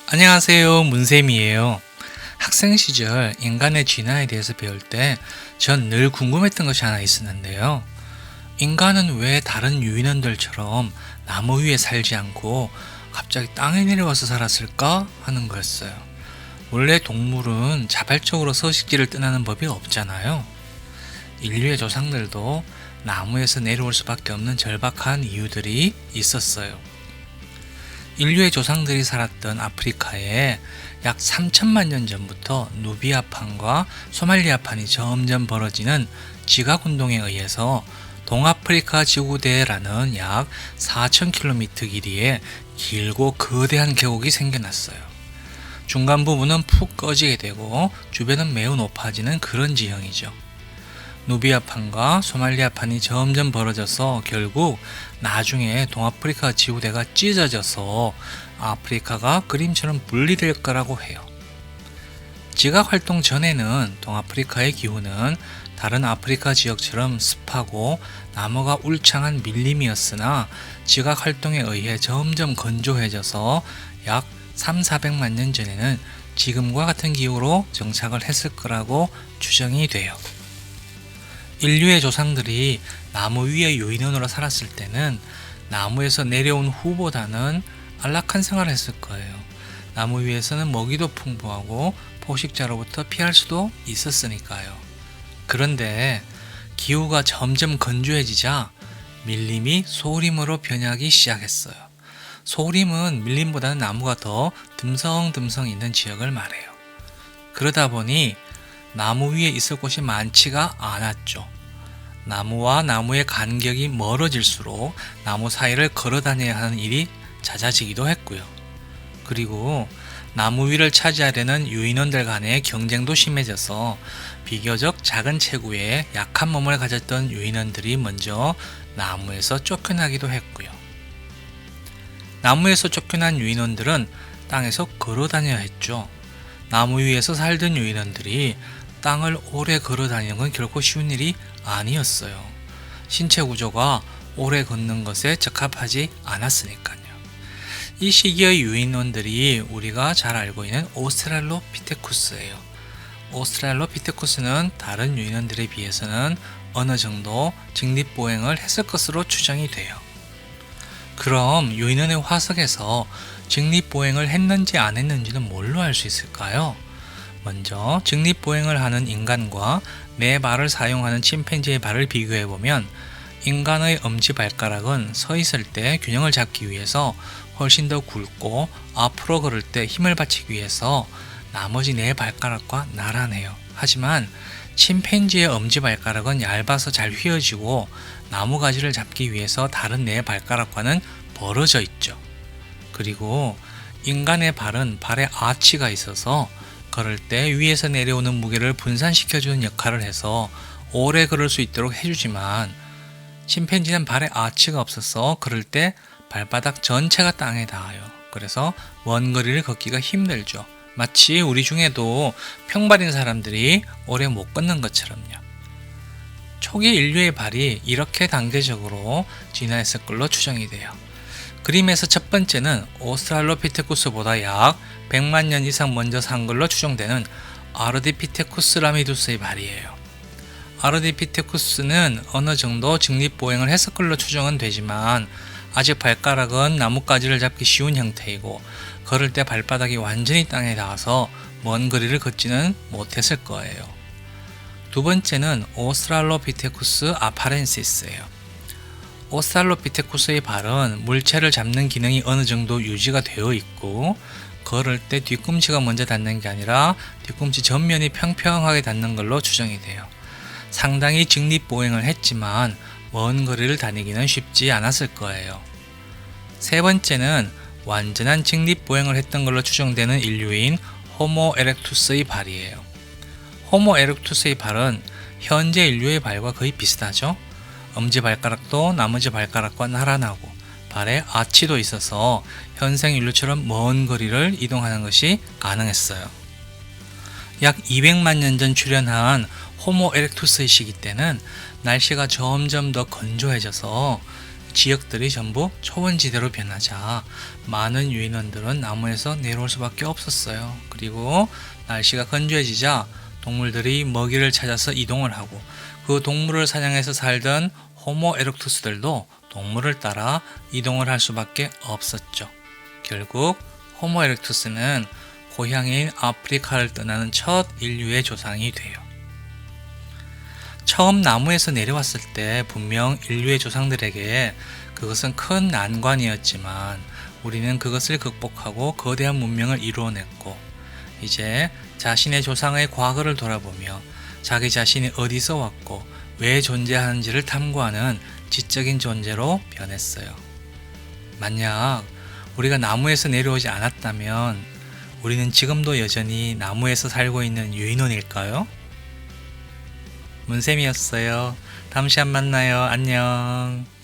안녕하세요. 문쌤이에요. 학생 시절 인간의 진화에 대해서 배울 때 전 늘 궁금했던 것이 하나 있었는데요. 인간은 왜 다른 유인원들처럼 나무 위에 살지 않고 갑자기 땅에 내려와서 살았을까 하는 거였어요. 원래 동물은 자발적으로 서식지를 떠나는 법이 없잖아요. 인류의 조상들도 나무에서 내려올 수밖에 없는 절박한 이유들이 있었어요. 인류의 조상들이 살았던 아프리카에 약 3천만 년 전부터 누비아판과 소말리아판이 점점 벌어지는 지각운동에 의해서 동아프리카 지구대라는 약 4,000km 길이의 길고 거대한 계곡이 생겨났어요. 중간 부분은 푹 꺼지게 되고 주변은 매우 높아지는 그런 지형이죠. 누비아판과 소말리아판이 점점 벌어져서 결국 나중에 동아프리카 지구대가 찢어져서 아프리카가 그림처럼 분리될 거라고 해요. 지각 활동 전에는 동아프리카의 기후는 다른 아프리카 지역처럼 습하고 나무가 울창한 밀림이었으나 지각 활동에 의해 점점 건조해져서 약 3,400만 년 전에는 지금과 같은 기후로 정착을 했을 거라고 추정이 돼요. 인류의 조상들이 나무 위에 유인원으로 살았을 때는 나무에서 내려온 후보다는 안락한 생활을 했을 거예요. 나무 위에서는 먹이도 풍부하고 포식자로부터 피할 수도 있었으니까요. 그런데 기후가 점점 건조해지자 밀림이 소림으로 변하기 시작했어요. 소림은 밀림보다는 나무가 더 듬성듬성 있는 지역을 말해요. 그러다 보니 나무 위에 있을 곳이 많지가 않았죠. 나무와 나무의 간격이 멀어질수록 나무 사이를 걸어 다녀야 하는 일이 잦아지기도 했고요. 그리고 나무 위를 차지하려는 유인원들 간의 경쟁도 심해져서 비교적 작은 체구에 약한 몸을 가졌던 유인원들이 먼저 나무에서 쫓겨나기도 했고요. 나무에서 쫓겨난 유인원들은 땅에서 걸어 다녀야 했죠. 나무 위에서 살던 유인원들이 땅을 오래 걸어 다니는 건 결코 쉬운 일이 아니었어요. 신체 구조가 오래 걷는 것에 적합하지 않았으니까요. 이 시기의 유인원들이 우리가 잘 알고 있는 오스트랄로피테쿠스예요. 오스트랄로피테쿠스는 다른 유인원들에 비해서는 어느 정도 직립보행을 했을 것으로 추정이 돼요. 그럼 유인원의 화석에서 직립보행을 했는지 안 했는지는 뭘로 알 수 있을까요? 먼저 직립보행을 하는 인간과 네 발을 사용하는 침팬지의 발을 비교해보면 인간의 엄지발가락은 서 있을 때 균형을 잡기 위해서 훨씬 더 굵고 앞으로 걸을 때 힘을 받치기 위해서 나머지 네 발가락과 나란해요. 하지만 침팬지의 엄지발가락은 얇아서 잘 휘어지고 나무가지를 잡기 위해서 다른 네 발가락과는 벌어져 있죠. 그리고 인간의 발은 발에 아치가 있어서 걸을 때 위에서 내려오는 무게를 분산시켜주는 역할을 해서 오래 걸을 수 있도록 해주지만 침팬지는 발에 아치가 없어서 걸을 때 발바닥 전체가 땅에 닿아요. 그래서 먼 거리를 걷기가 힘들죠. 마치 우리 중에도 평발인 사람들이 오래 못 걷는 것처럼요. 초기 인류의 발이 이렇게 단계적으로 진화했을 걸로 추정이 돼요. 그림에서 첫 번째는 오스트랄로피테쿠스보다 약 100만 년 이상 먼저 산 걸로 추정되는 아르디피테쿠스 라미두스의 발이에요. 아르디피테쿠스는 어느 정도 직립보행을 했을 걸로 추정은 되지만 아직 발가락은 나뭇가지를 잡기 쉬운 형태이고 걸을 때 발바닥이 완전히 땅에 닿아서 먼 거리를 걷지는 못했을 거예요. 두 번째는 오스트랄로피테쿠스 아파렌시스예요. 오스트랄로피테쿠스의 발은 물체를 잡는 기능이 어느 정도 유지가 되어 있고 걸을 때 뒤꿈치가 먼저 닿는 게 아니라 뒤꿈치 전면이 평평하게 닿는 걸로 추정이 돼요. 상당히 직립보행을 했지만 먼 거리를 다니기는 쉽지 않았을 거예요. 세 번째는 완전한 직립보행을 했던 걸로 추정되는 인류인 호모 에렉투스의 발이에요. 호모 에렉투스의 발은 현재 인류의 발과 거의 비슷하죠. 엄지발가락도 나머지 발가락과 나란하고 발에 아치도 있어서 현생 인류처럼 먼 거리를 이동하는 것이 가능했어요. 약 200만 년 전 출현한 호모 에렉투스의 시기 때는 날씨가 점점 더 건조해져서 지역들이 전부 초원지대로 변하자 많은 유인원들은 나무에서 내려올 수밖에 없었어요. 그리고 날씨가 건조해지자 동물들이 먹이를 찾아서 이동을 하고 그 동물을 사냥해서 살던 호모 에렉투스들도 동물을 따라 이동을 할 수밖에 없었죠. 결국 호모 에렉투스는 고향인 아프리카를 떠나는 첫 인류의 조상이 돼요. 처음 나무에서 내려왔을 때 분명 인류의 조상들에게 그것은 큰 난관이었지만 우리는 그것을 극복하고 거대한 문명을 이루어냈고 이제 자신의 조상의 과거를 돌아보며 자기 자신이 어디서 왔고 왜 존재하는지를 탐구하는 지적인 존재로 변했어요. 만약 우리가 나무에서 내려오지 않았다면 우리는 지금도 여전히 나무에서 살고 있는 유인원일까요? 문쌤이었어요. 다음 시간 만나요. 안녕.